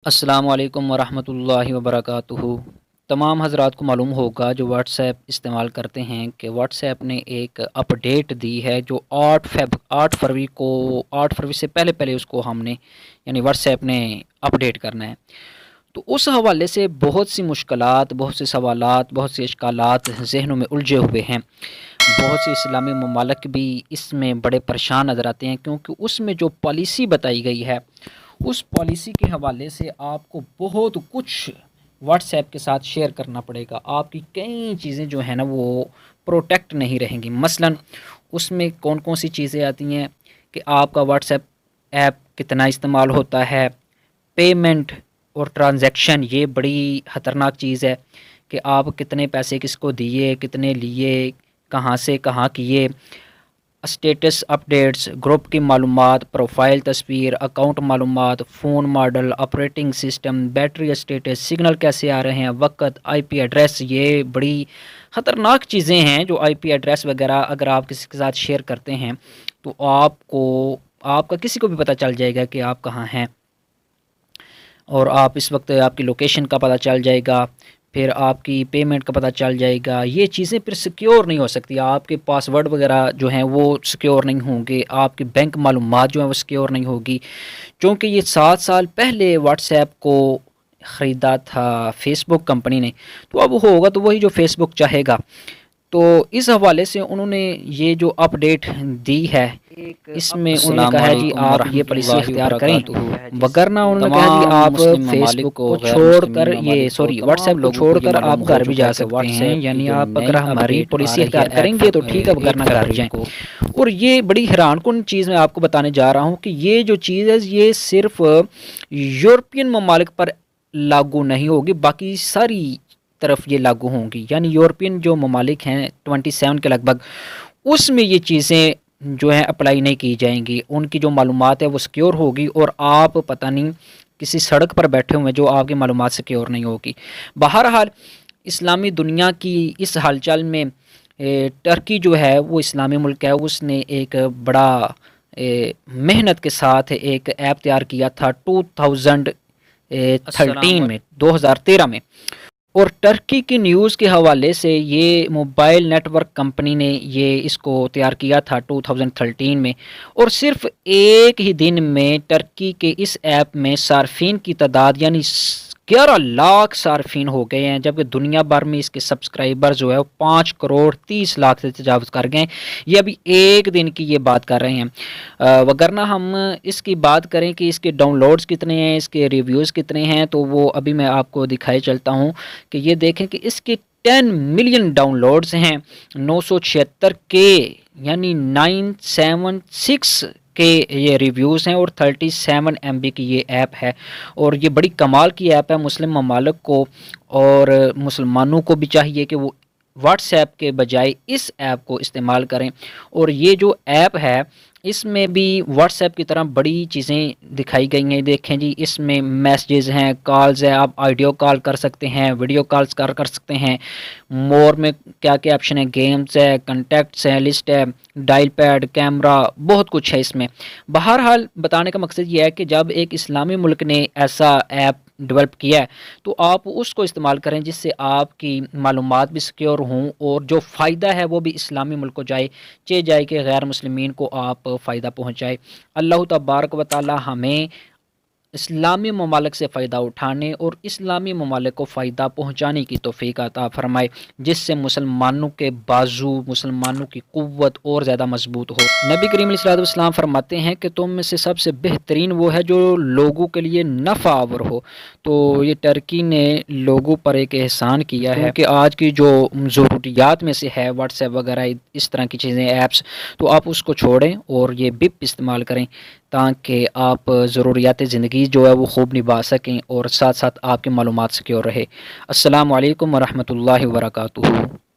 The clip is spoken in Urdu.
السلام علیکم ورحمۃ اللہ وبرکاتہ۔ تمام حضرات کو معلوم ہوگا جو واٹس ایپ استعمال کرتے ہیں کہ واٹس ایپ نے ایک اپ ڈیٹ دی ہے جو 8 فروری سے پہلے اس کو ہم نے یعنی واٹس ایپ نے اپ ڈیٹ کرنا ہے۔ تو اس حوالے سے بہت سی مشکلات، بہت سے سوالات، بہت سے اشکالات ذہنوں میں الجھے ہوئے ہیں۔ بہت سے اسلامی ممالک بھی اس میں بڑے پریشان نظر آتے ہیں، کیونکہ اس میں جو پالیسی بتائی گئی ہے اس پالیسی کے حوالے سے آپ کو بہت کچھ واٹس ایپ کے ساتھ شیئر کرنا پڑے گا۔ آپ کی کئی چیزیں جو ہیں نا وہ پروٹیکٹ نہیں رہیں گی۔ مثلا اس میں کون کون سی چیزیں آتی ہیں کہ آپ کا واٹس ایپ کتنا استعمال ہوتا ہے، پیمنٹ اور ٹرانزیکشن، یہ بڑی خطرناک چیز ہے کہ آپ کتنے پیسے کس کو دیے، کتنے لیے، کہاں سے کہاں کیے، اسٹیٹس اپڈیٹس، گروپ کی معلومات، پروفائل تصویر، اکاؤنٹ معلومات، phone model, operating system, battery status, signal کیسے آ رہے ہیں، وقت، آئی پی ایڈریس، یہ بڑی خطرناک چیزیں ہیں جو آئی پی ایڈریس وغیرہ اگر آپ کسی کے ساتھ شیئر کرتے ہیں تو آپ کا کسی کو بھی پتہ چل جائے گا کہ آپ کہاں ہیں، اور آپ اس وقت آپ کی لوکیشن کا پتہ چل جائے گا، پھر آپ کی پیمنٹ کا پتہ چل جائے گا۔ یہ چیزیں پھر سیکیور نہیں ہو سکتی، آپ کے پاس ورڈ وغیرہ جو ہیں وہ سیکیور نہیں ہوں گے، آپ کی بینک معلومات جو ہیں وہ سیکیور نہیں ہوگی، چونکہ یہ 7 سال پہلے واٹس ایپ کو خریدا تھا فیس بک کمپنی نے، تو اب ہوگا تو وہی جو فیس بک چاہے گا۔ تو اس حوالے سے انہوں نے یہ جو اپ ڈیٹ دی ہے اس میں انہوں نے کہا ہے جی آپ یہ پالیسی اختیار کریں، وگرنہ انہوں نے کہا جی آپ فیس بک کو چھوڑ کر واٹس ایپ کو چھوڑ کر آپ گھر بھی جا سکتے ہیں، یعنی آپ اگر ہماری پالیسی اختیار کریں گے تو ٹھیک ہے، وگرنہ گھر جائیں۔ اور یہ بڑی حیران کن چیز میں آپ کو بتانے جا رہا ہوں کہ یہ جو چیز ہے یہ صرف یورپین ممالک پر لاگو نہیں ہوگی، باقی ساری طرف یہ لاگو ہوں گی، یعنی یورپین جو ممالک ہیں 27 کے لگ بھگ، اس میں یہ چیزیں جو ہیں اپلائی نہیں کی جائیں گی، ان کی جو معلومات ہے وہ سیکیور ہوگی، اور آپ پتہ نہیں کسی سڑک پر بیٹھے ہوئے جو آپ کی معلومات سیکیور نہیں ہوگی۔ بہرحال اسلامی دنیا کی اس حال چال میں ٹرکی جو ہے وہ اسلامی ملک ہے، اس نے ایک بڑا محنت کے ساتھ ایک ایپ تیار کیا تھا 2013 میں، اور ٹرکی کی نیوز کے حوالے سے یہ موبائل نیٹ ورک کمپنی نے یہ اس کو تیار کیا تھا 2013 میں، اور صرف ایک ہی دن میں ٹرکی کے اس ایپ میں صارفین کی تعداد یعنی 11 لاکھ صارفین ہو گئے ہیں، جبکہ دنیا بھر میں اس کے سبسکرائبر جو ہے وہ 5 کروڑ 30 لاکھ سے تجاوز کر گئے ہیں۔ یہ ابھی ایک دن کی یہ بات کر رہے ہیں، وگرنہ ہم اس کی بات کریں کہ اس کے ڈاؤن لوڈز کتنے ہیں، اس کے ریویوز کتنے ہیں، تو وہ ابھی میں آپ کو دکھائے چلتا ہوں کہ یہ دیکھیں کہ اس کے 10 ملین ڈاؤن لوڈز ہیں، 976 کے یعنی 976 کے یہ ریویوز ہیں، اور 37 MB کی یہ ایپ ہے، اور یہ بڑی کمال کی ایپ ہے۔ مسلم ممالک کو اور مسلمانوں کو بھی چاہیے کہ وہ واٹس ایپ کے بجائے اس ایپ کو استعمال کریں، اور یہ جو ایپ ہے اس میں بھی واٹس ایپ کی طرح بڑی چیزیں دکھائی گئی ہیں۔ دیکھیں جی اس میں میسیجز ہیں، کالز ہے، آپ آڈیو کال کر سکتے ہیں، ویڈیو کالز کر سکتے ہیں، مور میں کیا کیا آپشن ہے، گیمز ہے، کنٹیکٹس ہے، لسٹ ہے، ڈائل پیڈ، کیمرہ، بہت کچھ ہے اس میں۔ بہرحال بتانے کا مقصد یہ ہے کہ جب ایک اسلامی ملک نے ایسا ایپ ڈیولپ کیا ہے تو آپ اس کو استعمال کریں جس سے آپ کی معلومات بھی سیکیور ہوں، اور جو فائدہ ہے وہ بھی اسلامی ملک کو جائے کہ غیر مسلمین کو آپ فائدہ پہنچائے۔ اللہ تبارک و تعالی ہمیں اسلامی ممالک سے فائدہ اٹھانے اور اسلامی ممالک کو فائدہ پہنچانے کی توفیق عطا فرمائے، جس سے مسلمانوں کے بازو، مسلمانوں کی قوت اور زیادہ مضبوط ہو۔ نبی کریم علیہ السلام فرماتے ہیں کہ تم میں سے سب سے بہترین وہ ہے جو لوگوں کے لیے نفع آور ہو۔ تو یہ ٹرکی نے لوگوں پر ایک احسان کیا ہے کہ آج کی جو ضروریات میں سے ہے واٹس ایپ وغیرہ اس طرح کی چیزیں، ایپس، تو آپ اس کو چھوڑیں اور یہ بپ استعمال کریں تاکہ آپ ضروریات زندگی جو ہے وہ خوب نبھا سکیں، اور ساتھ ساتھ آپ کی معلومات سیکیور رہے۔ السلام علیکم ورحمۃ اللہ وبرکاتہ۔